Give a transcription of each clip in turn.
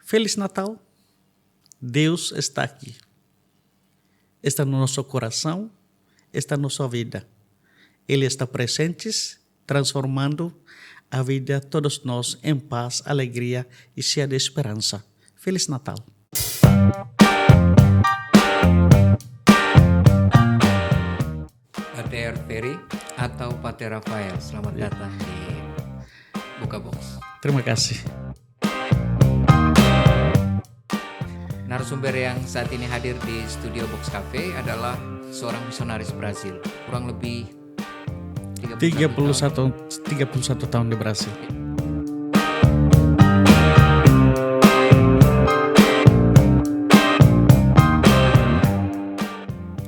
Feliz Natal. Deus está aqui. Está no nosso coração, está na sua vida. Ele está presente, transformando a vida de todos nós em paz, alegria e cheia de esperança. Feliz Natal. Pater Ferry atau Pater Rafael, selamat datang di Buka Box. Terima kasih. Narasumber yang saat ini hadir di studio Box Cafe adalah seorang misionaris Brazil, kurang lebih 31 tahun di Brasil.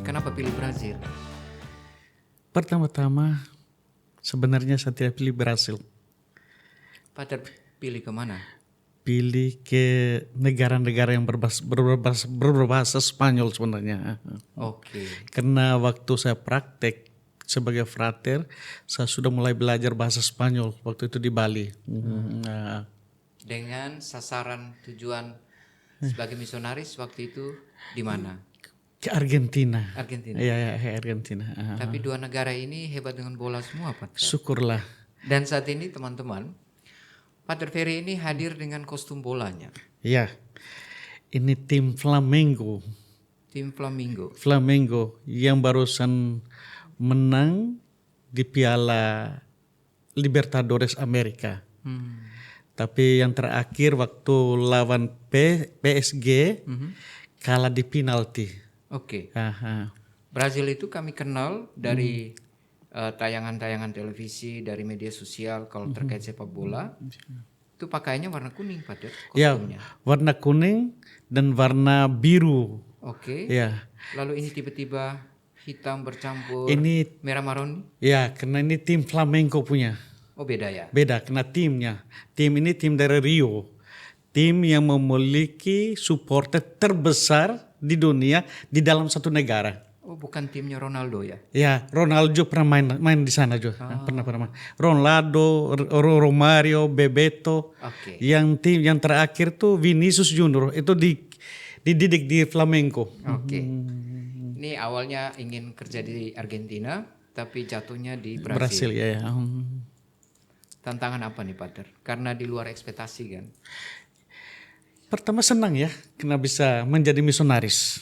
Kenapa pilih Brazil? Pertama-tama sebenarnya saya tidak pilih Brasil. Pater pilih kemana? Pilih ke negara-negara yang berbahasa Spanyol sebenarnya. Oke. Karena waktu saya praktek sebagai frater, saya sudah mulai belajar bahasa Spanyol waktu itu di Bali. Dengan sasaran tujuan sebagai misionaris waktu itu di mana? Ke Argentina. Argentina. Iya, Argentina. Tapi dua negara ini hebat dengan bola semua, Pater. Syukurlah. Dan saat ini teman-teman, Pater Ferry ini hadir dengan kostum bolanya. Ya, ini tim Flamengo. Tim Flamingo. Flamengo yang barusan menang di Piala Libertadores Amerika. Tapi yang terakhir waktu lawan PSG kalah di penalti. Oke. Aha. Brazil itu kami kenal dari tayangan-tayangan televisi, dari media sosial kalau terkait sepak bola. Itu pakaiannya warna kuning, Pater, Ya, kostumnya. warna kuning dan warna biru. Oke. Ya, Lalu ini tiba-tiba hitam bercampur ini merah marun. ya karena ini tim Flamengo punya. Oh, beda ya. Beda karena timnya. Tim ini tim dari Rio. Tim yang memiliki supporter terbesar di dunia di dalam satu negara. Oh, bukan timnya Ronaldo ya. Ya, Ronaldo pernah main di sana juga. Pernah main. Ronaldo, Romario, Bebeto. Oke. Yang tim yang terakhir tuh Vinicius Junior itu dididik di Flamengo. Oke. Ini awalnya ingin kerja di Argentina, tapi jatuhnya di Brasil. Brasil ya. Tantangan apa nih, Pater? Karena di luar ekspektasi kan. Pertama senang ya, karena bisa menjadi misionaris.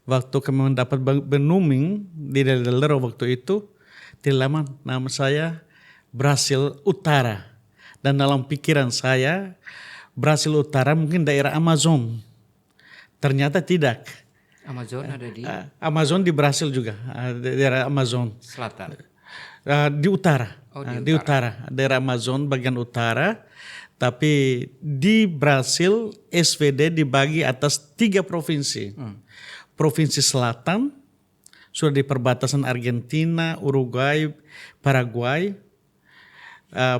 Waktu kami mendapat benuming di Delero waktu itu, tidak lama nama saya Brasil Utara. Dan dalam pikiran saya, Brasil Utara mungkin daerah Amazon. Ternyata tidak. Amazon ada di Amazon di Brasil juga, daerah Amazon. selatan. Di utara. Oh, Di utara, daerah Amazon bagian utara. Tapi di Brasil SVD dibagi atas 3 provinsi. Provinsi Selatan sudah di perbatasan Argentina, Uruguay, Paraguay.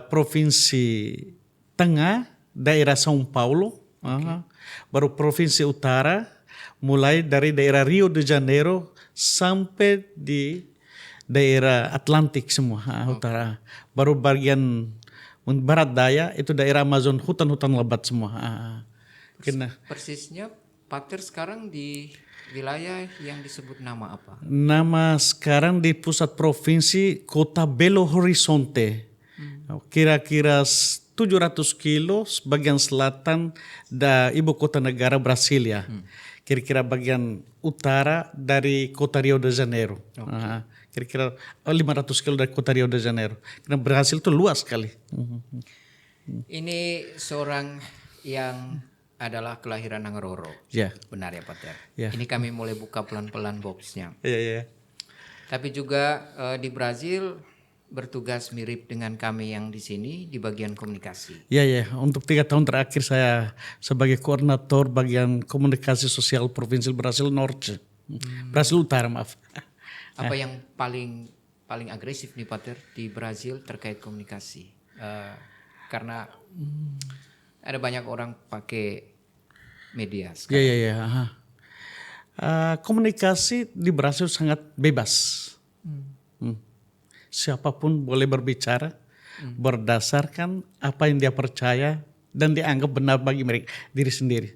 Provinsi Tengah daerah São Paulo. Baru provinsi Utara mulai dari daerah Rio de Janeiro sampai di daerah Atlantik semua utara. Baru bagian barat daya itu daerah Amazon, hutan-hutan lebat semua. Persisnya Pater sekarang di wilayah yang disebut nama apa? Nama sekarang di pusat provinsi Kota Belo Horizonte. Kira-kira 700 kilo bagian selatan ibu kota negara Brasilia. Kira-kira bagian utara dari kota Rio de Janeiro. Kira-kira 500 kilo dari kota Rio de Janeiro. Karena Brasil itu luas sekali. Ini seorang yang adalah kelahiran Nangaroro. Ya. Benar ya, Pater? Ya. Ini kami mulai buka pelan-pelan boxnya. Iya. Tapi juga di Brazil bertugas mirip dengan kami yang di sini di bagian komunikasi. Ya. Untuk 3 tahun terakhir saya sebagai koordinator bagian komunikasi sosial Provinsi Brasil Norte. Brasil Utara, maaf. Apa yang paling agresif nih, Pater, di Brazil terkait komunikasi? Karena ada banyak orang pakai media sekarang. Iya. Komunikasi di Brasil sangat bebas. Siapapun boleh berbicara berdasarkan apa yang dia percaya dan dianggap benar bagi mereka diri sendiri.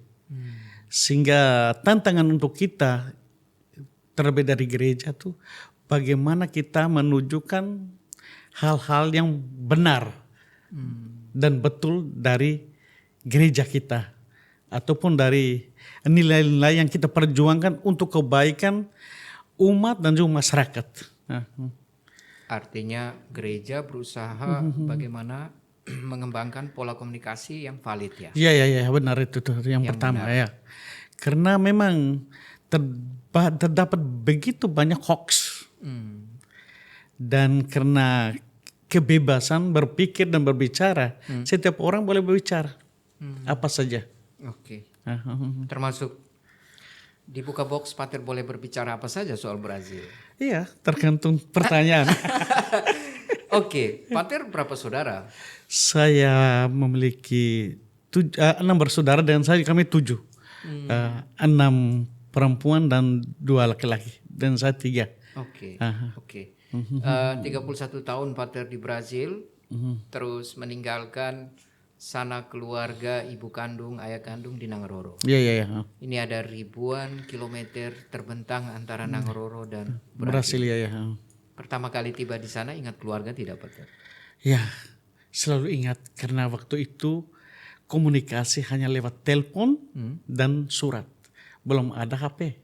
Sehingga tantangan untuk kita terlebih dari gereja tuh bagaimana kita menunjukkan hal-hal yang benar dan betul dari gereja kita ataupun dari nilai-nilai yang kita perjuangkan untuk kebaikan umat dan juga masyarakat. Artinya gereja berusaha bagaimana mengembangkan pola komunikasi yang valid ya. Iya benar itu tuh yang pertama ya. Karena memang terdapat begitu banyak hoax dan karena kebebasan berpikir dan berbicara, setiap orang boleh berbicara apa saja. Oke. Termasuk di Buka Box Pater boleh berbicara apa saja soal Brazil. Iya, tergantung pertanyaan. Oke, Pater berapa saudara? Saya memiliki 6 bersaudara dan kami 7. 6 perempuan dan 2 laki-laki dan saya 3. Oke. 31 tahun Pater di Brazil, terus meninggalkan sana keluarga, ibu kandung, ayah kandung di Nangaroro. Iya. Ini ada ribuan kilometer terbentang antara Nangaroro dan Brasil Brazil. ya. Pertama kali tiba di sana ingat keluarga tidak, Pater? Ya, selalu ingat karena waktu itu komunikasi hanya lewat telepon dan surat. Belum ada HP.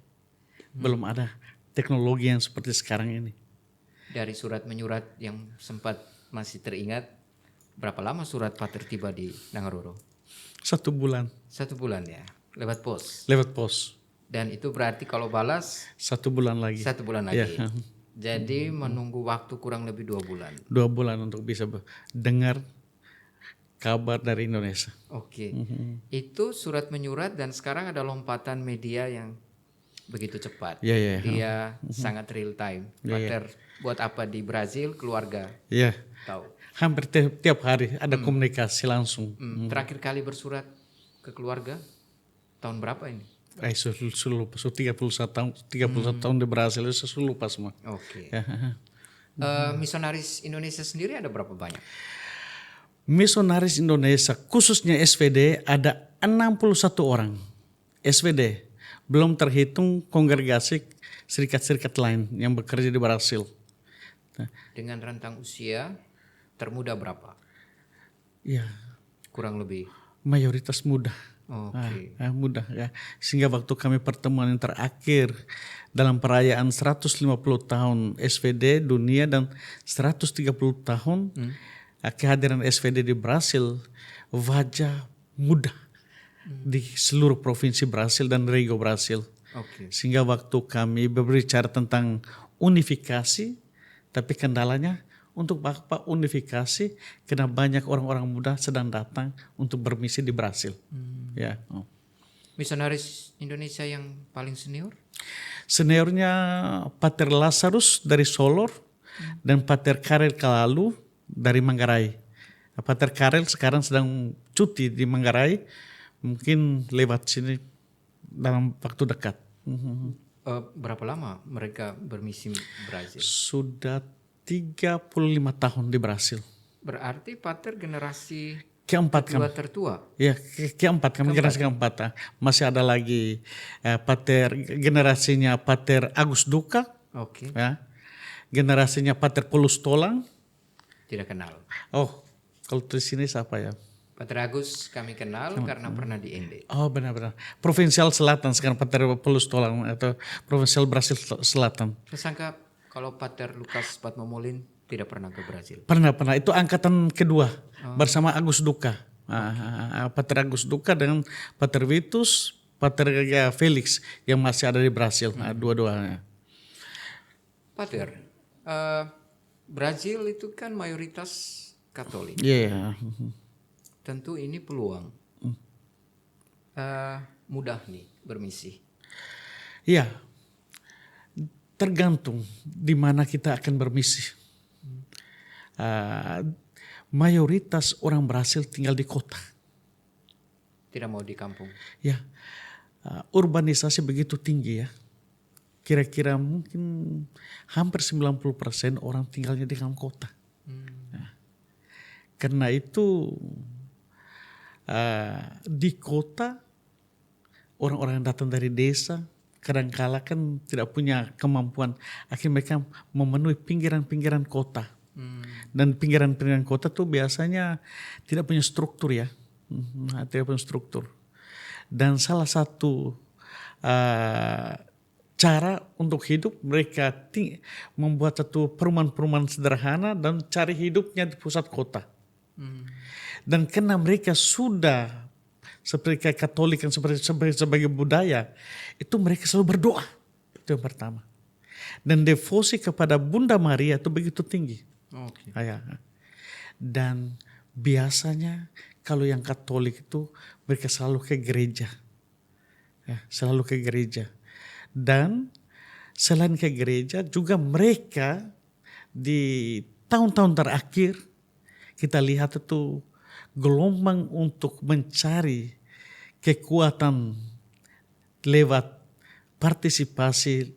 Belum ada teknologi yang seperti sekarang ini. Dari surat menyurat yang sempat masih teringat, berapa lama surat Pater tiba di Nangaroro? 1 bulan. 1 bulan ya, lewat pos. Lewat pos. Dan itu berarti kalau balas 1 bulan lagi. 1 bulan lagi. Ya. Jadi menunggu waktu kurang lebih 2 bulan. 2 bulan untuk bisa dengar kabar dari Indonesia. Oke. Itu surat menyurat dan sekarang ada lompatan media yang begitu cepat. Iya. Dia sangat real time. Pater buat apa di Brazil, keluarga Iya. tahu. Hampir tiap hari ada komunikasi langsung. Terakhir kali bersurat ke keluarga tahun berapa ini? Sudah lupa. 31 tahun di Brasil itu sudah lupa semua. Oke. Ya. Misionaris Indonesia sendiri ada berapa banyak? Misionaris Indonesia khususnya SVD ada 61 orang. SVD belum terhitung kongregasi serikat-serikat lain yang bekerja di Brasil. Dengan rentang usia termuda berapa? Ya, Kurang lebih. mayoritas muda. Oke. Mudah ya. Sehingga waktu kami pertemuan yang terakhir dalam perayaan 150 tahun SVD dunia dan 130 tahun kehadiran SVD di Brasil, wajah muda di seluruh provinsi Brasil dan Rio Brasil. Oke. Sehingga waktu kami berbicara tentang unifikasi, tapi kendalanya untuk Bapak unifikasi karena banyak orang-orang muda sedang datang untuk bermisi di Brasil. Ya. Misionaris Indonesia yang paling senior? Seniornya Pater Lazarus dari Solor dan Pater Karel Kalalu dari Manggarai. Pater Karel sekarang sedang cuti di Manggarai, mungkin lewat sini dalam waktu dekat. Berapa lama mereka bermisi Brazil? Sudah 35 tahun di Brasil. Berarti Pater generasi Keempat kami. kedua tertua. Ya, keempat kami generasi keempat. Masih ada lagi Pater generasinya Pater Agus Duka, Oke. ya. Generasinya Pater Paulus Tolang. Tidak kenal. Oh, kalau di sini siapa ya? Pater Agus kami kenal karena pernah di Ende. Oh, benar-benar. Provinsial Selatan sekarang Pater Paulus Tolang atau Provinsial Brasil Selatan. Saya sangka kalau Pater Lukas Patmomolin tidak pernah ke Brazil. Pernah. Itu angkatan kedua bersama Agus Duka. Pater Agus Duka dengan Pater Vitus, Pater Felix yang masih ada di Brasil. Dua-duanya. Pater, Brazil itu kan mayoritas Katolik. Iya. Tentu ini peluang. Mudah nih bermisi. Iya. Tergantung di mana kita akan bermisi. Mayoritas orang Brasil tinggal di kota. Tidak mau di kampung. Ya, urbanisasi begitu tinggi ya. Kira-kira mungkin hampir 90% orang tinggalnya di dalam kota. Karena itu di kota orang-orang yang datang dari desa kadangkala kan tidak punya kemampuan, akhirnya mereka memenuhi pinggiran-pinggiran kota. Dan pinggiran-pinggiran kota tuh biasanya tidak punya struktur ya, tidak punya struktur. Dan salah satu cara untuk hidup mereka membuat satu perumahan-perumahan sederhana dan cari hidupnya di pusat kota. Dan karena mereka sudah seperti kayak Katolik yang sebagai budaya, itu mereka selalu berdoa. Itu yang pertama. Dan devosi kepada Bunda Maria itu begitu tinggi. Dan biasanya kalau yang Katolik itu mereka selalu ke gereja. Selalu ke gereja. Dan selain ke gereja juga mereka di tahun-tahun terakhir kita lihat itu gelombang untuk mencari kekuatan lewat partisipasi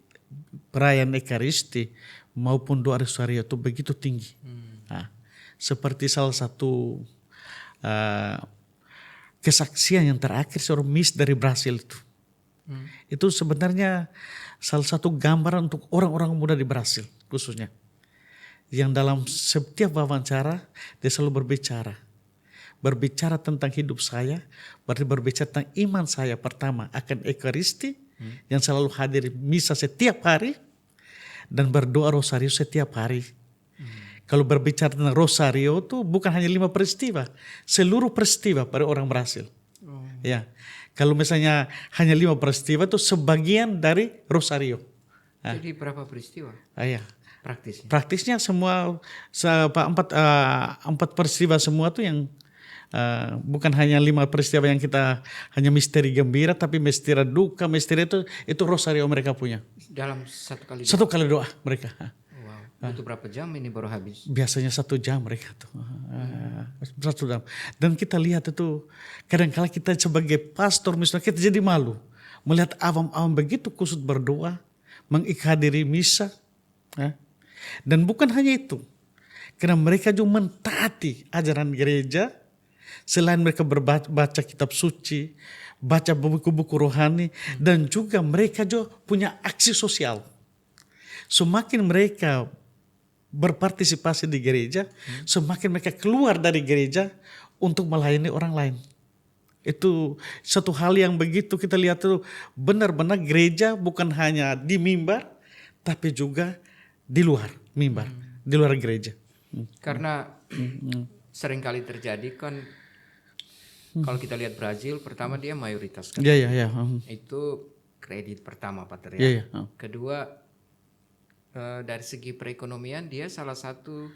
perayaan Ekaristi maupun doa rosario itu begitu tinggi. Seperti salah satu kesaksian yang terakhir seorang miss dari Brasil itu. Itu sebenarnya salah satu gambaran untuk orang-orang muda di Brasil khususnya. Yang dalam setiap wawancara dia selalu berbicara tentang hidup saya, berarti berbicara tentang iman saya pertama akan Ekaristi yang selalu hadir misa setiap hari dan berdoa rosario setiap hari. Kalau berbicara tentang rosario itu bukan hanya 5 peristiwa, seluruh peristiwa pada orang Brasil. Ya, kalau misalnya hanya 5 peristiwa itu sebagian dari rosario. Jadi berapa peristiwa? Praktisnya semua 4 peristiwa semua tuh yang bukan hanya 5 peristiwa yang kita hanya misteri gembira, tapi misteri duka, misteri itu rosario mereka punya. Dalam satu kali doa? Satu kali doa mereka. Wow. Itu berapa jam ini baru habis? Biasanya 1 jam mereka tuh. 1 jam. Dan kita lihat itu kadang-kala kita sebagai pastor misalnya kita jadi malu melihat awam-awam begitu kusut berdoa, menghadiri misa. Dan bukan hanya itu, karena mereka juga mentaati ajaran gereja. Selain mereka baca kitab suci, baca buku-buku rohani, dan juga mereka juga punya aksi sosial. Semakin mereka berpartisipasi di gereja, semakin mereka keluar dari gereja untuk melayani orang lain. Itu satu hal yang begitu kita lihat itu benar-benar gereja bukan hanya di mimbar, tapi juga di luar mimbar, di luar gereja. Karena seringkali terjadi kan, kalau kita lihat Brazil, pertama dia mayoritas kan. Itu kredit pertama, Pater ya. Kedua, dari segi perekonomian dia salah satu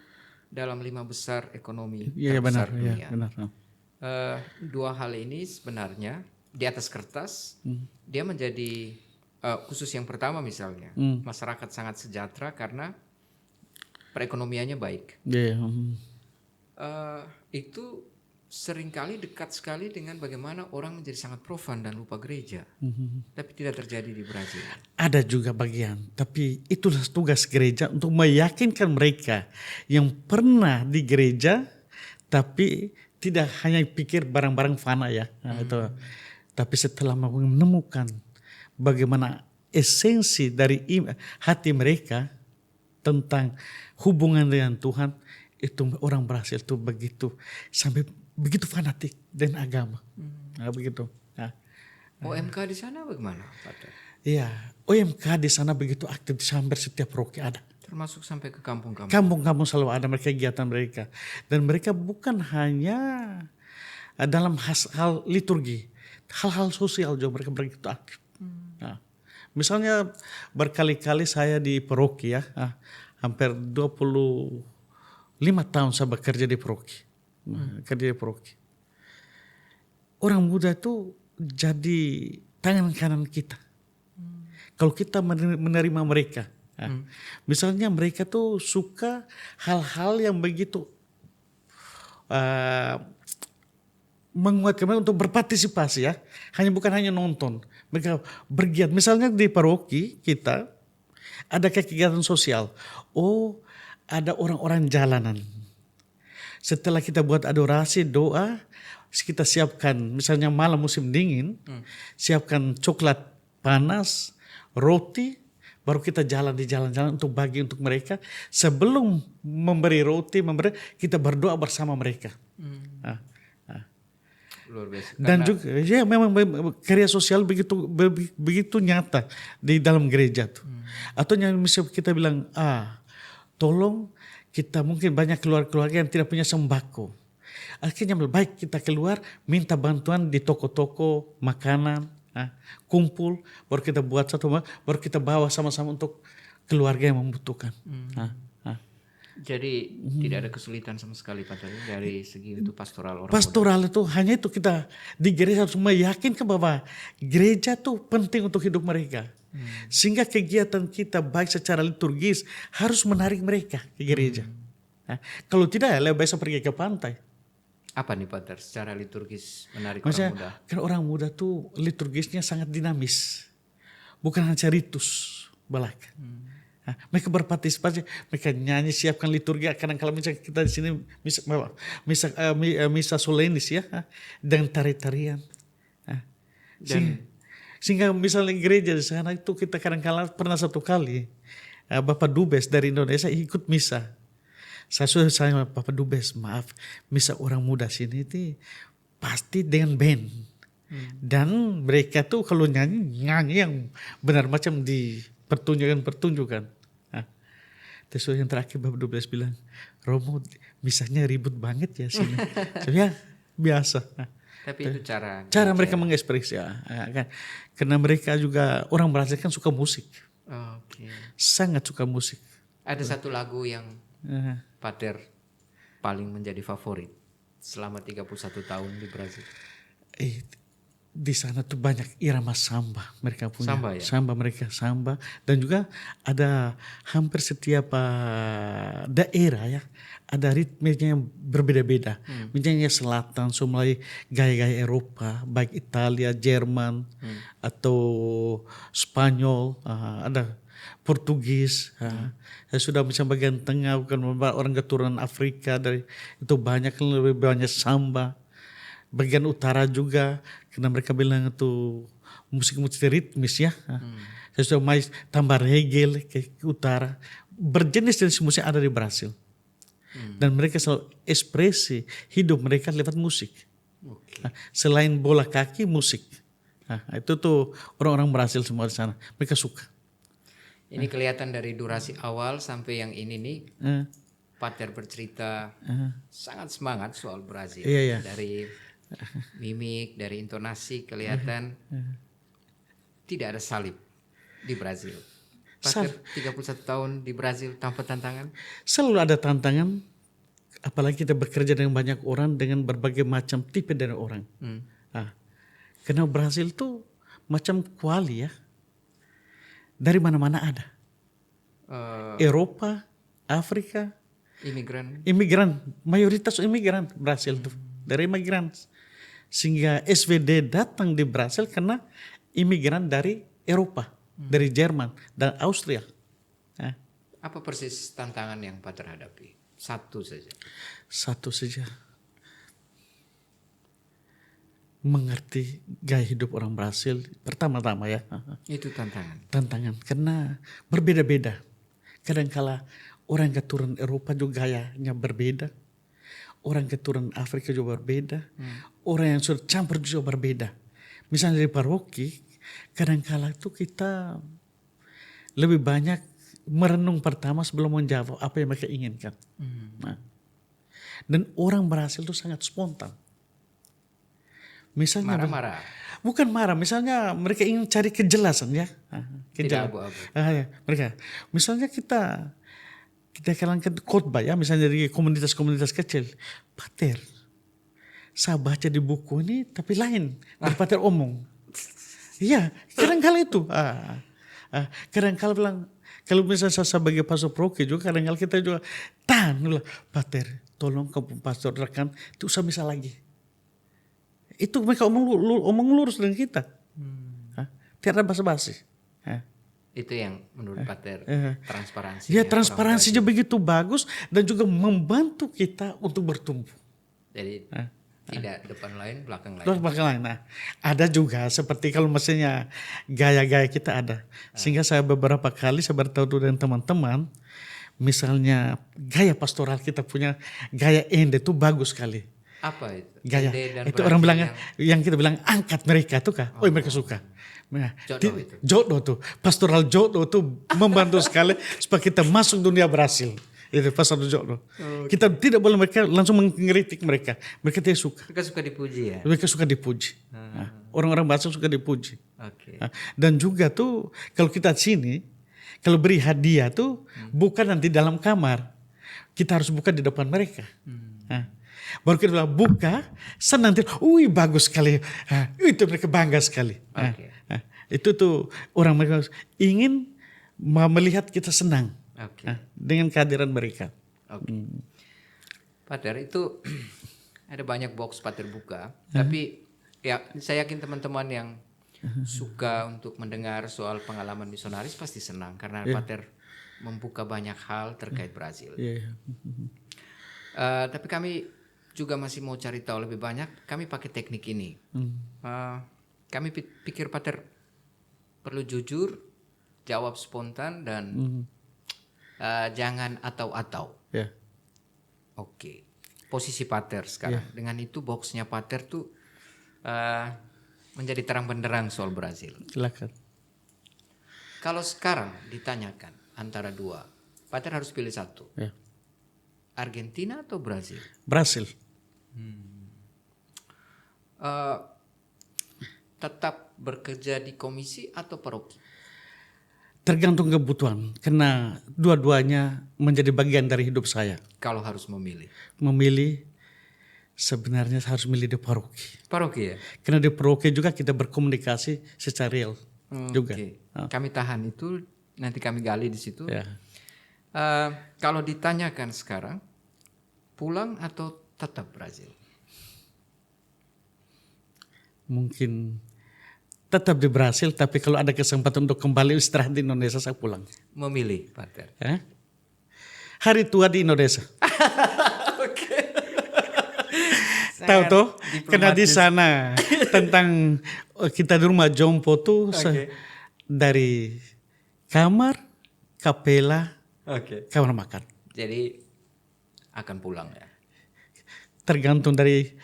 dalam 5 besar ekonomi terbesar dunia. Dua hal ini sebenarnya di atas kertas dia menjadi khusus yang pertama misalnya masyarakat sangat sejahtera karena perekonomiannya baik. Itu seringkali dekat sekali dengan bagaimana orang menjadi sangat profan dan lupa gereja. Tapi tidak terjadi di Brazil. Ada juga bagian, tapi itulah tugas gereja untuk meyakinkan mereka yang pernah di gereja tapi tidak hanya pikir barang-barang fana ya. Tapi setelah menemukan bagaimana esensi dari hati mereka tentang hubungan dengan Tuhan, itu orang Brasil itu begitu sampai begitu fanatik dan agama. Begitu. OMK di sana bagaimana, Pater? Iya, OMK di sana begitu aktif, hampir setiap roki ada. Termasuk sampai ke kampung-kampung. Kampung-kampung selalu ada mereka kegiatan mereka. Dan mereka bukan hanya dalam hal liturgi, hal-hal sosial juga mereka begitu aktif. Misalnya berkali-kali saya di paroki ya, hampir 25 tahun saya bekerja di paroki. Kerja di paroki. Orang muda itu jadi tangan kanan kita. Kalau kita menerima mereka. Misalnya mereka tuh suka hal-hal yang begitu menguatkan mereka untuk berpartisipasi ya. Bukan hanya nonton. Mereka bergiat. Misalnya di paroki kita ada kegiatan sosial. Ada orang-orang jalanan. Setelah kita buat adorasi, doa, kita siapkan misalnya malam musim dingin, siapkan coklat panas, roti, baru kita jalan di jalan-jalan untuk bagi untuk mereka. Sebelum memberi roti, kita berdoa bersama mereka. Ah, ah. Luar biasa. Dan juga ya memang karya sosial begitu nyata di dalam gereja tuh. Atau yang misalnya kita bilang, tolong kita mungkin banyak keluarga yang tidak punya sembako. Akhirnya baik kita keluar minta bantuan di toko-toko makanan, kumpul, baru kita buat baru kita bawa sama-sama untuk keluarga yang membutuhkan. Jadi tidak ada kesulitan sama sekali Pak Tari dari segi itu pastoral orang Pastoral itu hanya itu kita di gereja harus meyakinkan bahwa gereja tuh penting untuk hidup mereka. Sehingga kegiatan kita baik secara liturgis harus menarik mereka ke gereja. Kalau tidak ya lebih baik pergi ke pantai. Apa nih Pak Tari secara liturgis menarik Maksudnya, orang muda? kan orang muda tuh liturgisnya sangat dinamis. Bukan hanya ritus belaka. Mereka berpartisipasi, mereka nyanyi, siapkan liturgi. Kadang-kadang misalnya kita di sini misa solenis ya, dengan tari-tarian. Sehingga misalnya gereja di sana itu kita kadang-kadang pernah satu kali Bapak Dubes dari Indonesia ikut misa. Saya sudah sama Bapak Dubes, maaf, misa orang muda sini itu pasti dengan band. Dan mereka tuh kalau nyanyi yang benar macam di pertunjukan. Terus yang terakhir Bapak Dubes bilang, Romo misanya ribut banget ya sini. Ya biasa. Tapi itu cara mereka mengekspresi kan. Karena mereka juga orang Brazil kan suka musik. Sangat suka musik. Ada satu lagu yang Pater paling menjadi favorit selama 31 tahun di Brazil. Di sana tuh banyak irama samba mereka punya. Samba ya? Samba dan juga ada hampir setiap daerah ya ada ritmenya yang berbeda-beda. Misalnya selatan mulai gaya-gaya Eropa, baik Italia, Jerman atau Spanyol, ada Portugis. Saya sudah bisa bagian tengah bukan orang keturunan Afrika dari itu banyak lebih banyak samba. Bagian utara juga karena mereka bilang itu musik-musik ritmis ya. Saya sudah main tambah reggae ke utara. Berjenis-jenis musik ada di Brasil. Dan mereka selalu ekspresi hidup mereka lewat musik. Selain bola kaki, musik. Itu tuh orang-orang Brasil semua di sana. Mereka suka. Ini kelihatan dari durasi awal sampai yang ini nih. Pater bercerita sangat semangat soal Brazil. Iya. Dari mimik, dari intonasi kelihatan tidak ada salib di Brazil. Pater 31 tahun di Brazil tanpa tantangan? Selalu ada tantangan, apalagi kita bekerja dengan banyak orang dengan berbagai macam tipe dari orang. Karena Brazil tuh macam kuali ya, dari mana-mana ada. Eropa, Afrika, imigran, mayoritas imigran Brazil tuh dari imigran. Sehingga SVD datang di Brasil karena imigran dari Eropa, dari Jerman dan Austria. Apa persis tantangan yang Pater hadapi? Satu saja. Mengerti gaya hidup orang Brasil pertama-tama ya. Itu tantangan. Karena berbeda-beda. Kadang-kala orang keturunan Eropa juga gayanya berbeda. Orang keturunan Afrika juga berbeda. Orang yang sudah campur juga berbeda. Misalnya di paroki, kadang-kala itu kita lebih banyak merenung pertama sebelum menjawab apa yang mereka inginkan. Dan orang Brasil itu sangat spontan. Misalnya marah-marah. Bukan marah, misalnya mereka ingin cari kejelasan ya. Tidak abu-abu. Mereka, misalnya kita kalangkan khotbah ya, misalnya dari komunitas-komunitas kecil. Pater, saya baca di buku ini tapi lain dari Pater omong. Iya, kadang-kala itu. Kadang-kala bilang, kalau misalnya saya sebagai pastor proke juga, kadang-kala kita juga, Pater, tolong kamu pastor rekan, itu usah bisa lagi. Itu mereka omong lurus dengan kita. Tidak ada basa-basi. Itu yang menurut Pater transparansi. Ya, transparansinya begitu bagus dan juga membantu kita untuk bertumbuh. Jadi tidak depan lain, belakang lain. Terus bagaimana? Nah, ada juga seperti kalau maksudnya gaya-gaya kita ada. Sehingga saya beberapa kali saya bertahu dengan teman-teman, misalnya gaya pastoral kita punya gaya ende itu bagus sekali. Apa itu? Gaya Ide dan itu orang bilang berarti yang kita bilang angkat mereka tuh kah? Oh, mereka suka. Nah, Jodoh itu. jodoh tuh, pastoral jodoh tuh membantu sekali supaya kita masuk dunia berhasil. Itu pastoral jodoh. Kita tidak boleh mereka langsung mengkritik mereka. Mereka tidak suka. Mereka suka dipuji ya. Mereka suka dipuji. Nah, orang-orang bahasa suka dipuji. Oke. Nah, dan juga tuh kalau kita sini, kalau beri hadiah tuh bukan nanti dalam kamar. Kita harus buka di depan mereka. Nah, baru kita bilang buka, nanti, wih bagus sekali. Nah, itu mereka bangga sekali. Nah, Oke. nah, itu tuh orang mereka ingin melihat kita senang Oke. dengan kehadiran mereka. Oke. Pater itu ada banyak box Pater buka, tapi ya saya yakin teman-teman yang suka untuk mendengar soal pengalaman misionaris pasti senang karena Pater membuka banyak hal terkait Brazil. Iya. Tapi kami juga masih mau cari tahu lebih banyak. Kami pakai teknik ini. Kami pikir Pater perlu jujur, jawab spontan dan jangan atau-atau. Ya. Oke. Posisi Pater sekarang. Dengan itu boxnya Pater tuh menjadi terang benderang soal Brazil. Silakan. Kalau sekarang ditanyakan antara dua, Pater harus pilih satu. Ya. Argentina atau Brazil? Brasil. Tetap bekerja di komisi atau paroki? Tergantung kebutuhan, karena dua-duanya menjadi bagian dari hidup saya. Kalau harus memilih. Memilih, sebenarnya harus milih di paroki. Paroki ya? Karena di paroki juga kita berkomunikasi secara real juga. Oke. Kami tahan itu, nanti kami gali di situ. Ya. Kalau ditanyakan sekarang, pulang atau tetap Brazil? Mungkin tetap di Brasil, tapi kalau ada kesempatan untuk kembali istirahat di Indonesia, saya pulang. Memilih, Pater. Hari tua di Indonesia. Tahu tuh, karena di sana tentang kita di rumah jompo tuh dari kamar, kapela, kamar makan. Jadi akan pulang ya. Tergantung dari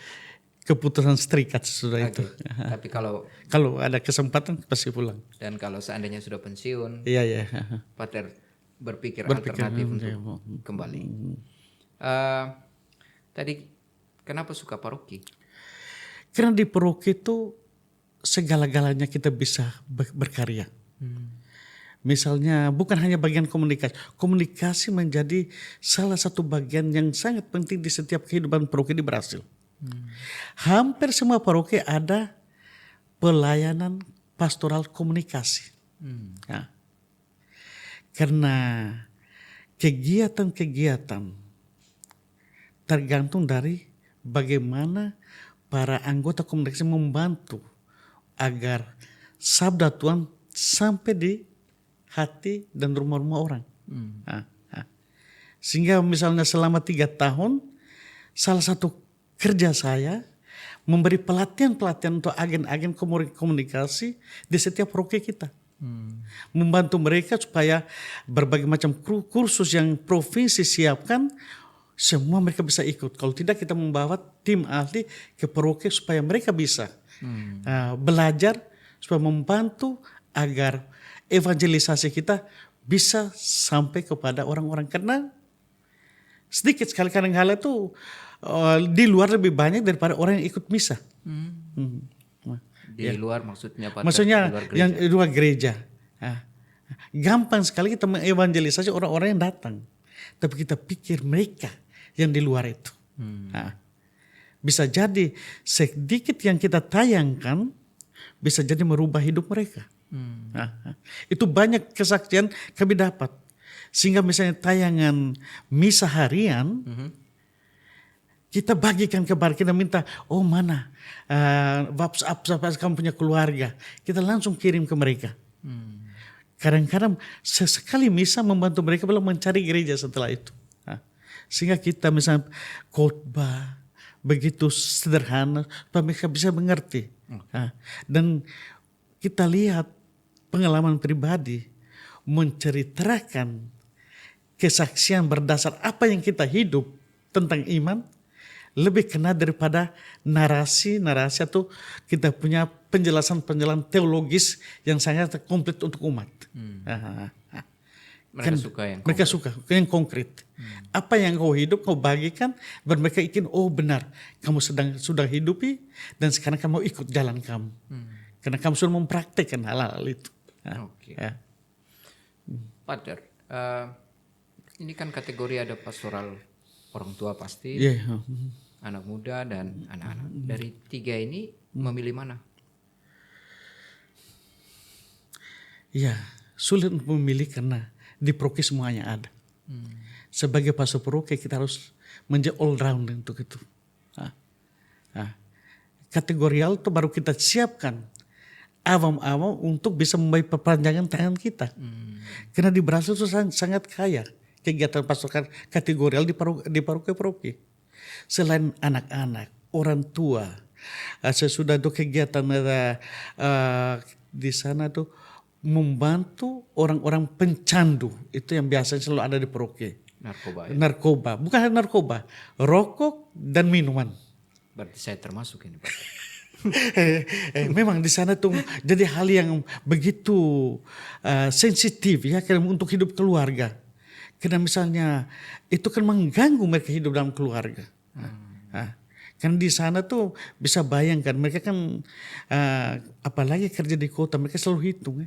keputusan serikat sudah itu. Tapi kalau ada kesempatan pasti pulang. dan kalau seandainya sudah pensiun, Iya ya. Pater berpikir alternatif untuk kembali. Tadi kenapa suka paroki? Karena di paroki itu segala-galanya kita bisa berkarya. Misalnya bukan hanya bagian komunikasi. Komunikasi menjadi salah satu bagian yang sangat penting di setiap kehidupan paroki di Brasil. Hampir semua paroki ada pelayanan pastoral komunikasi. Ya. Karena kegiatan-kegiatan tergantung dari bagaimana para anggota komunikasi membantu agar sabda Tuhan sampai di hati dan rumah-rumah orang. Sehingga misalnya selama 3 tahun salah satu kerja saya memberi pelatihan-pelatihan untuk agen-agen komunikasi di setiap paroki kita. Membantu mereka supaya berbagai macam kursus yang provinsi siapkan, semua mereka bisa ikut. Kalau tidak kita membawa tim ahli ke paroki supaya mereka bisa belajar, supaya membantu agar evangelisasi kita bisa sampai kepada orang-orang. Karena sedikit sekali kadang-kala itu di luar lebih banyak daripada orang yang ikut misa. Di luar maksudnya Pater? Maksudnya Di luar gereja. yang di luar gereja. Gampang sekali kita mengevangelisasi orang-orang yang datang. Tapi kita pikir mereka yang di luar itu. Bisa jadi sedikit yang kita tayangkan bisa jadi merubah hidup mereka. Itu banyak kesaksian kami dapat. Sehingga misalnya tayangan misa harian, kita bagikan kepada kita minta, oh mana WhatsApp kamu punya keluarga, kita langsung kirim ke mereka. kadang-kadang sesekali misa membantu mereka belum mencari gereja setelah itu. Sehingga kita misalnya khotbah begitu sederhana supaya mereka bisa mengerti. Dan kita lihat pengalaman pribadi menceritakan kesaksian berdasar apa yang kita hidup tentang iman lebih kena daripada narasi atau kita punya penjelasan teologis yang sangat komplit untuk umat. Mereka suka yang konkret. Apa yang kau hidup kau bagikan, dan mereka ingin benar kamu sudah hidupi dan sekarang kamu ikut jalan kamu. Karena kamu sudah mempraktekkan hal-hal itu. Pater, ini kan kategori ada pastoral orang tua pasti, anak muda dan anak-anak. Dari tiga ini memilih mana? Ya, sulit untuk memilih karena di paroki semuanya ada. Sebagai pastor paroki kita harus menjadi all round untuk itu. Kategorial itu baru kita siapkan awam-awam untuk bisa membaik perpanjangan tangan kita. Karena di Brasil itu sangat kaya kegiatan pastoral kategorial di paroki-paroki. Selain anak-anak, orang tua, sesudah itu kegiatan di sana tuh membantu orang-orang pencandu, itu yang biasanya selalu ada di paroki. Narkoba, bukan hanya narkoba, rokok dan minuman. Berarti saya termasuk ini, Pak. Memang di sana tuh jadi hal yang begitu sensitif ya untuk hidup keluarga. Karena misalnya itu kan mengganggu mereka hidup dalam keluarga. Kan di sana tuh bisa bayangkan mereka kan apalagi kerja di kota, mereka selalu hitung.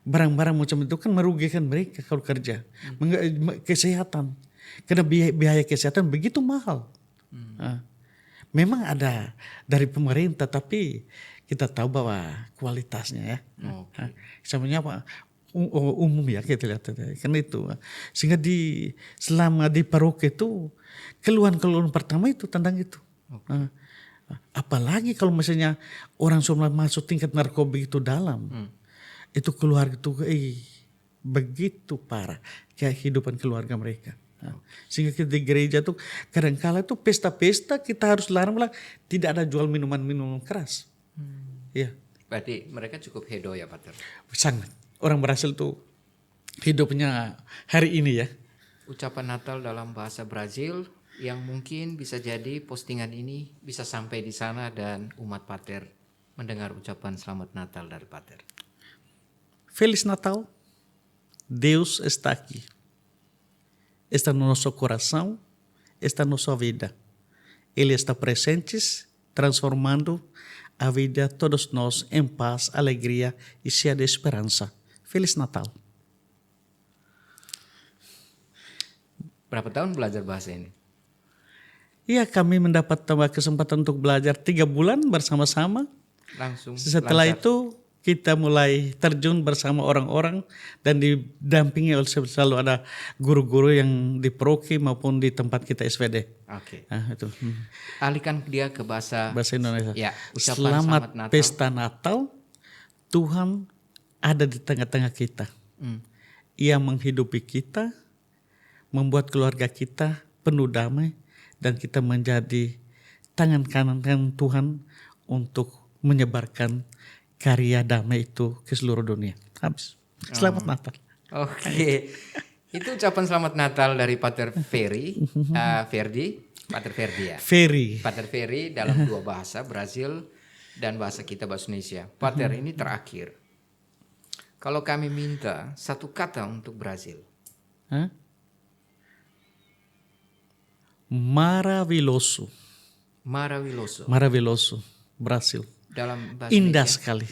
Barang-barang macam itu kan merugikan mereka kalau kerja. Kesehatan. Karena biaya kesehatan begitu mahal. Memang ada dari pemerintah, tapi kita tahu bahwa kualitasnya ya. Sebenarnya apa? Umum ya kita lihat. Karena itu. Sehingga selama di paroki itu keluhan-keluhan pertama itu tentang itu. Apalagi kalau misalnya orang sudah masuk tingkat narkoba itu dalam. Itu keluarga itu begitu parah kehidupan keluarga mereka. Sehingga kita di gereja tuh kadang-kala tuh pesta-pesta kita harus larang tidak ada jual minuman keras. Ya. Berarti mereka cukup hedo ya, Pater? Sangat. Orang Brasil tuh hidupnya hari ini ya. Ucapan Natal dalam bahasa Brazil yang mungkin bisa jadi postingan ini bisa sampai di sana dan umat Pater mendengar ucapan selamat Natal dari Pater. Feliz Natal. Deus está aqui. Está no nosso coração, está na sua vida. Ele está presente, transformando a vida de todos nós em paz, alegria e cheia de esperança. Feliz Natal. Berapa tahun belajar bahasa ini? Ya, kami mendapat kesempatan untuk belajar 3 bulan bersama-sama. Langsung. Setelah lancar. itu kita mulai terjun bersama orang-orang dan didampingi oleh selalu ada guru-guru yang di paroki maupun di tempat kita SVD. Oke. Itu. Alihkan dia ke bahasa Indonesia. Ya, ucapan Selamat Natal. pesta Natal. Tuhan ada di tengah-tengah kita. Ia menghidupi kita, membuat keluarga kita penuh damai, dan kita menjadi tangan kanan Tuhan untuk menyebarkan karya damai itu ke seluruh dunia. Habis. Selamat Natal. Oke. Itu ucapan selamat Natal dari Pater Ferdi, Pater Ferdi ya. Pater Ferdi dalam 2 bahasa, Brazil dan bahasa kita bahasa Indonesia. Pater, ini terakhir. Kalau kami minta 1 kata untuk Brazil. Maravilhoso. Maravilhoso. Brasil. Dalam bahasa Indah Indonesia. sekali.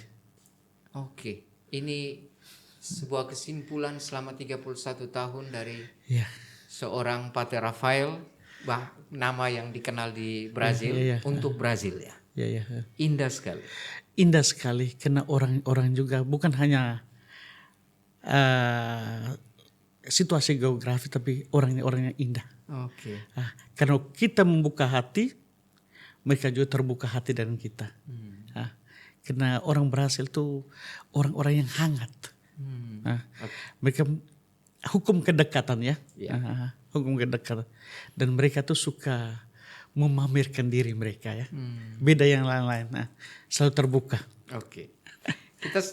Oke. Ini sebuah kesimpulan selama 31 tahun dari seorang Pater Rafael, nama yang dikenal di Brazil untuk Brazil ya. Indah sekali. Indah sekali karena orang-orang juga bukan hanya situasi geografi tapi orang-orang yang indah. Oke. Karena kita membuka hati, mereka juga terbuka hati dengan kita. Karena orang Brasil tuh orang-orang yang hangat. Nah, mereka hukum kedekatan ya. Ya. Hukum kedekatan. Dan mereka tuh suka memamerkan diri mereka ya. Beda yang lain-lain. Nah, selalu terbuka. Oke.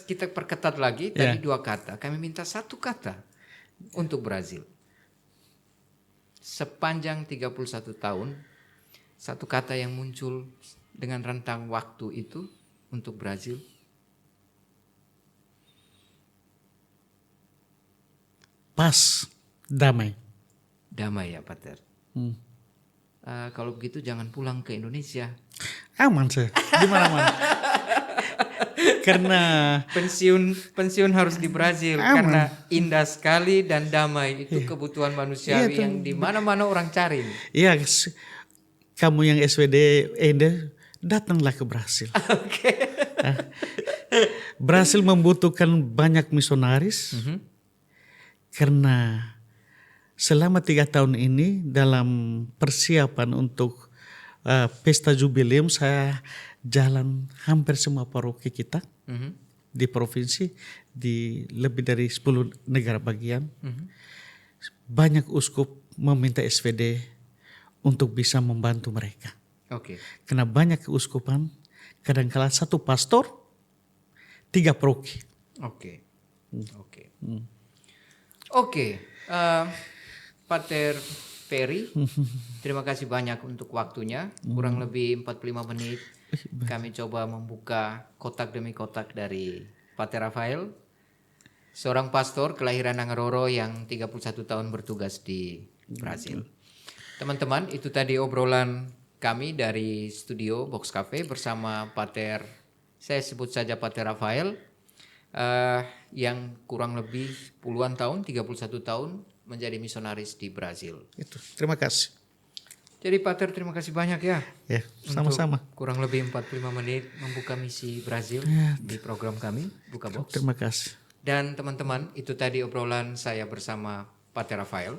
Kita perketat lagi tadi 2 kata. Kami minta 1 kata untuk Brazil. Sepanjang 31 tahun, 1 kata yang muncul dengan rentang waktu itu untuk Brazil. Pas, damai. Damai ya, Pater. Kalau begitu jangan pulang ke Indonesia. Aman sih, di mana-mana. Karena Pensiun harus di Brazil karena indah sekali dan damai itu kebutuhan manusiawi yang di mana-mana orang cari. ya kamu yang SWD datanglah ke Brasil. Brasil membutuhkan banyak misionaris karena selama 3 tahun ini dalam persiapan untuk pesta jubileum saya jalan hampir semua paroki kita di provinsi di lebih dari 10 negara bagian. Banyak uskup meminta SVD untuk bisa membantu mereka. Oke. Karena banyak keuskupan, kadang-kala 1 pastor, 3 paroki. Oke. Oke. Pater Ferry, terima kasih banyak untuk waktunya. Kurang lebih 45 menit kami coba membuka kotak demi kotak dari Pater Rafael, seorang pastor kelahiran Nangaroro yang 31 tahun bertugas di Brazil. Teman-teman, itu tadi obrolan kami dari studio Box Cafe bersama Pater, saya sebut saja Pater Rafael, yang kurang lebih puluhan tahun, 31 tahun menjadi misionaris di Brazil. Itu. Terima kasih. Jadi Pater, terima kasih banyak ya. Ya, sama-sama. Untuk kurang lebih 45 menit membuka misi Brazil di program kami, Buka Box. Terima kasih. Dan teman-teman, itu tadi obrolan saya bersama Pater Rafael.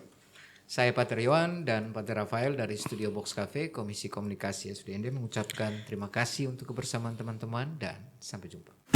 Saya Pater Yohan dan Pater Rafael dari Studio Box Cafe, Komisi Komunikasi SDND mengucapkan terima kasih untuk kebersamaan teman-teman dan sampai jumpa.